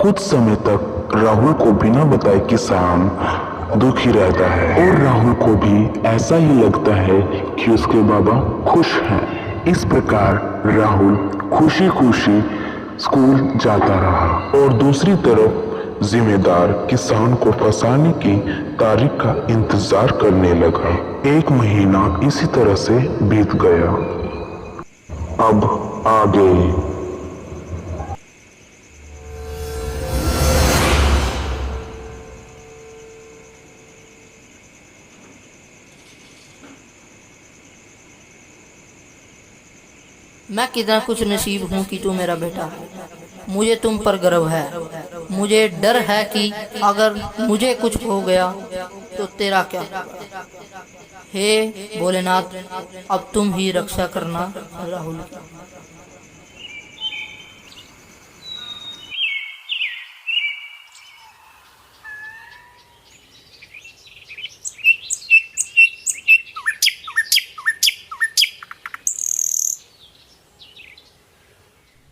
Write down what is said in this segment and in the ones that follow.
कुछ समय तक राहुल को बिना बताए कि शाम दुखी रहता है और राहुल को भी ऐसा ही लगता है कि उसके बाबा खुश हैं। इस प्रकार राहुल खुशी खुशी स्कूल जाता रहा और दूसरी तरफ जिम्मेदार किसान को फंसाने की तारीख का इंतजार करने लगा। 1 महीना इसी तरह से बीत गया। अब आगे। मैं कितना कुछ नसीब हूँ कि तू मेरा बेटा है। मुझे तुम पर गर्व है। मुझे डर है कि अगर मुझे कुछ हो गया तो तेरा क्या होगा। हे भोलेनाथ, अब तुम ही रक्षा करना राहुल की।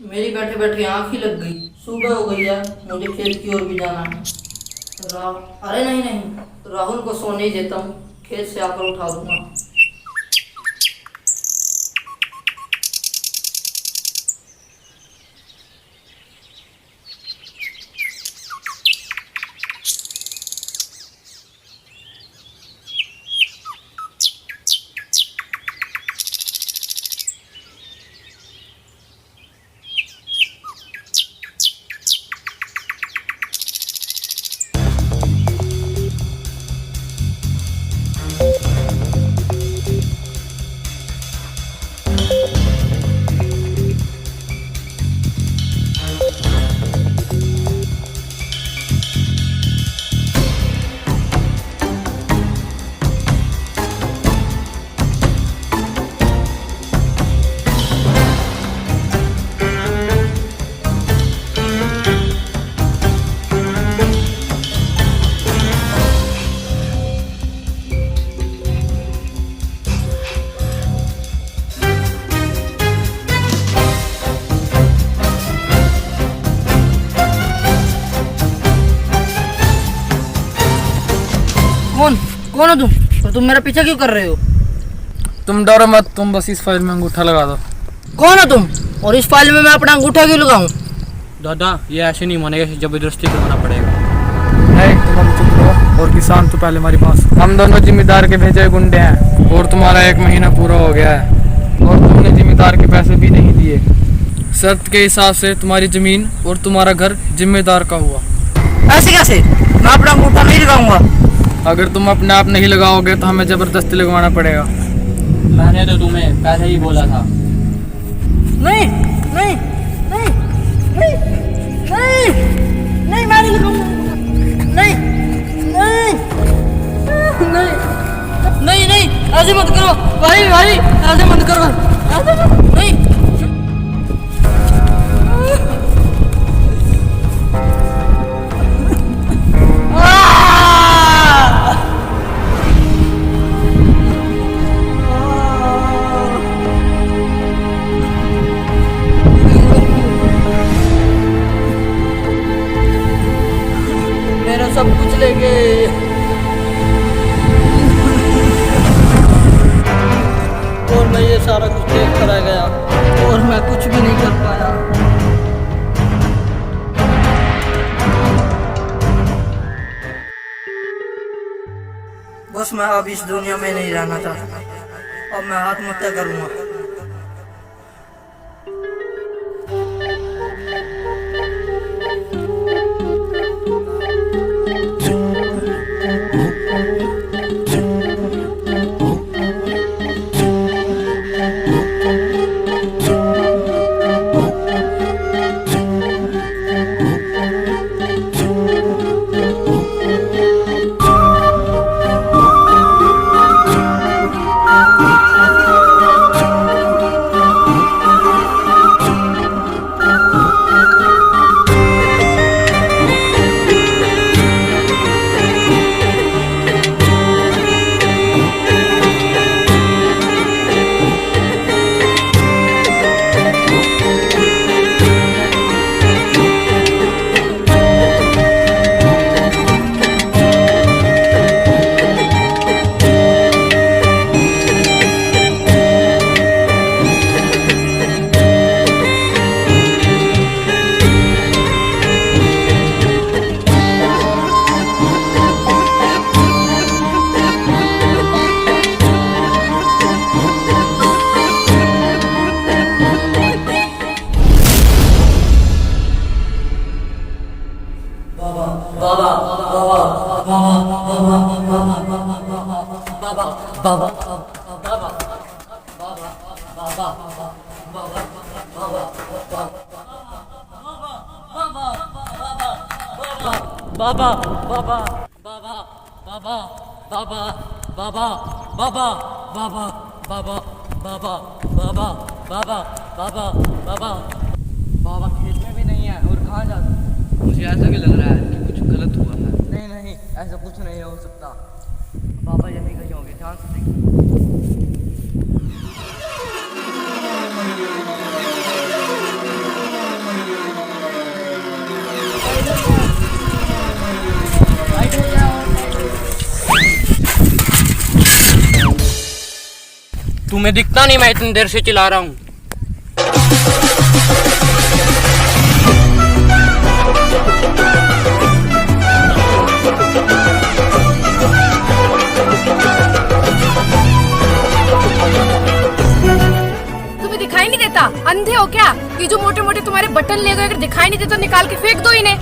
मेरी बैठे बैठे आँख ही लग गई। सुबह हो गई है, मुझे खेत की ओर भी जाना है। अरे नहीं नहीं, राहुल को सोने ही देता हूँ, खेत से आकर उठा दूंगा। कौन हो तुम? और तुम मेरा पीछा क्यों कर रहे हो? तुम डरो मत, तुम बस इस फाइल में अंगूठा लगा दो। कौन हो तुम? और इस फाइल में मैं अपना अंगूठा क्यों लगाऊं? दादा, ये ऐसे नहीं मानेगा, जबरदस्ती करना पड़ेगा। नहीं, तुम अब चुप रहो और किसान तो पहले हमारे पास। हम दोनों जिम्मेदार के भेजे गुंडे हैं और तुम्हारा 1 महीना पूरा हो गया है और तुमने जिम्मेदार के पैसे भी नहीं दिए। शर्त के हिसाब से तुम्हारी जमीन और तुम्हारा घर जिम्मेदार का हुआ। ऐसे कैसे? मैं अपना अंगूठा नहीं लगाऊंगा। अगर तुम अपने आप नहीं लगाओगे तो हमें जबरदस्ती लगवाना पड़ेगा। मैंने तो तुम्हें पहले ही बोला था। नहीं नहीं नहीं नहीं नहीं नहीं, मैं नहीं लगाऊंगा। नहीं नहीं नहीं नहीं नहीं, ऐसे मत करो भाई, भाई ऐसे मत करो, ऐसे मत, नहीं। सब कुछ लेंगे और मैं ये सारा कुछ देख कर आ गया और मैं कुछ भी नहीं कर पाया। बस मैं अब इस दुनिया में नहीं रहना चाहता। अब मैं आत्महत्या करूंगा। बाबा बाबा बाबा बाबा बाबा बाबा बाबा बाबा बाबा बाबा बाबा बाबा बाबा बाबा बाबा खेत में भी नहीं है और कहाँ जाता? मुझे ऐसा क्यों लग रहा है कि कुछ गलत हुआ है। नहीं नहीं, ऐसा कुछ नहीं हो सकता। बाबा जल्दी कहीं होंगे, ध्यान से देखिए। तुम्हें दिखता नहीं मैं इतनी देर से चिल्ला रहा हूँ। तुम्हें दिखाई नहीं देता? अंधे हो क्या? ये जो मोटे मोटे तुम्हारे बटन ले गए, अगर दिखाई नहीं देता निकाल के फेंक दो इन्हें।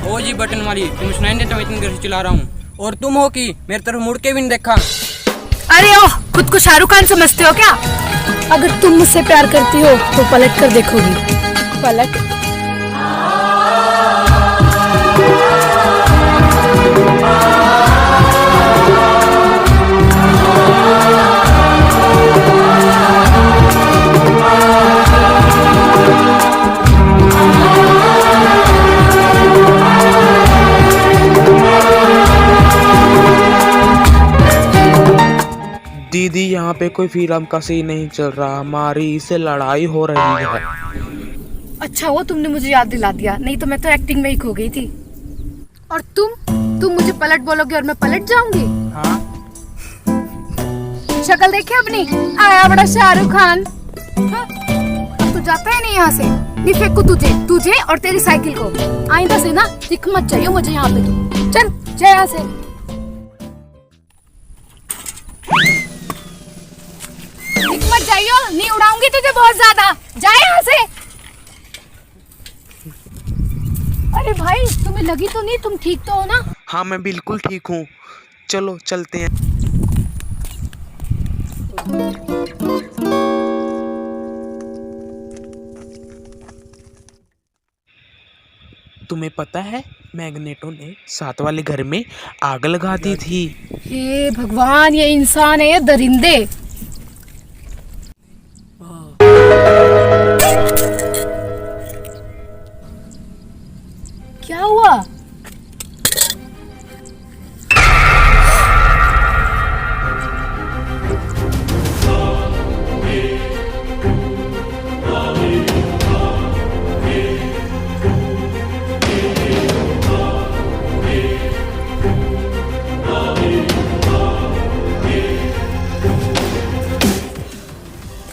ओ जी बटन वाली, तुम सुनाई नहीं देता मैं इतनी देर से चिल्ला रहा हूँ। और तुम हो कि मेरी तरफ मुड़ के भी नहीं देखा। अरे ओह, खुद को शाहरुख खान समझते हो क्या? अगर तुम मुझसे प्यार करती हो तो पलट कर देखोगी। पलट। दीदी यहाँ पे कोई फिल्म का सीन नहीं चल रहा, हमारी इससे लड़ाई हो रही है। अच्छा हुआ तुमने मुझे याद दिला दिया, नहीं तो मैं तो एक्टिंग में ही खो गई थी। और तुम मुझे पलट बोलोगे और मैं पलट जाऊंगी? हाँ? शक्ल देखी अपनी, आया बड़ा शाहरुख खान। हाँ, अब तो जाता है नहीं यहाँ से। नहीं फेंकू तुझे और तेरी साइकिल को। आइंदा से ना दिख मत चाहिए मुझे यहाँ पे। तू चल जा यहाँ से। दिख मत जाइयो, नहीं उड़ाऊंगी तुझे बहुत ज्यादा। जा यहाँ से। अरे भाई तुम्हें लगी तो नहीं? तुम ठीक तो हो ना? हाँ मैं बिल्कुल ठीक हूँ, चलो चलते हैं। तुम्हें पता है मैग्नेटो ने 7 वाले घर में आग लगा दी थी। हे भगवान, ये इंसान है दरिंदे। क्या हुआ?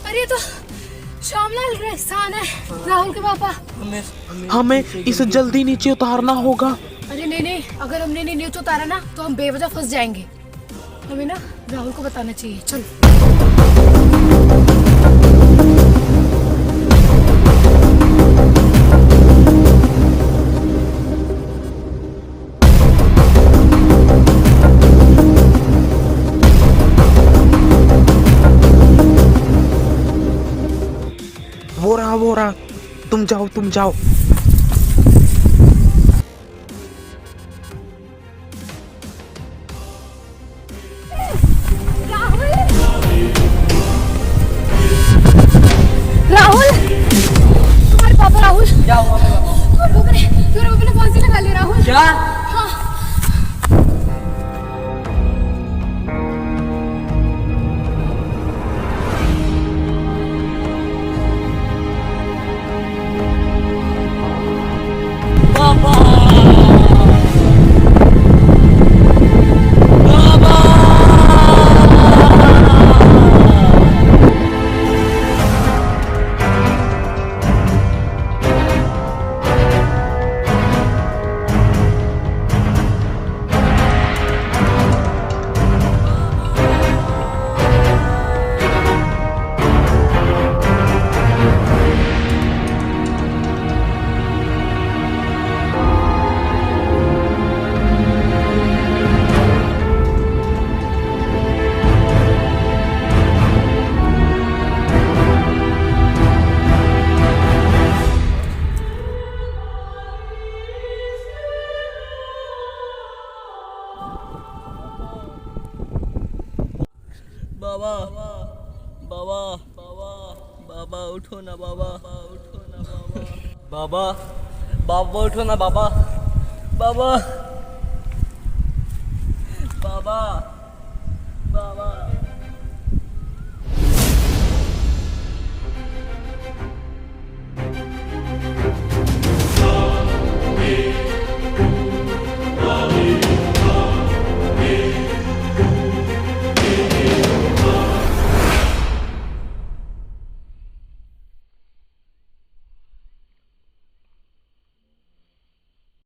अरे तो श्यामलाल रेहसान है, राहुल के पापा। हमें इसे जल्दी नीचे उतारना होगा। अरे नहीं, अगर हमने नहीं नीचे उतारा ना तो हम बेवजह फंस जाएंगे। हमें ना राहुल को बताना चाहिए। चल। वो रहा, तुम जाओ। राहुल, तुम्हारे पापा राहुल। क्या हुआ मेरे बाबा? तुम्हारे पापा ने फांसी लगा ली राहुल। क्या? हाँ। बाबा बाबा बाबा उठो ना बाबा उठो ना बाबा बाबा बाबा उठो ना बाबा बाबा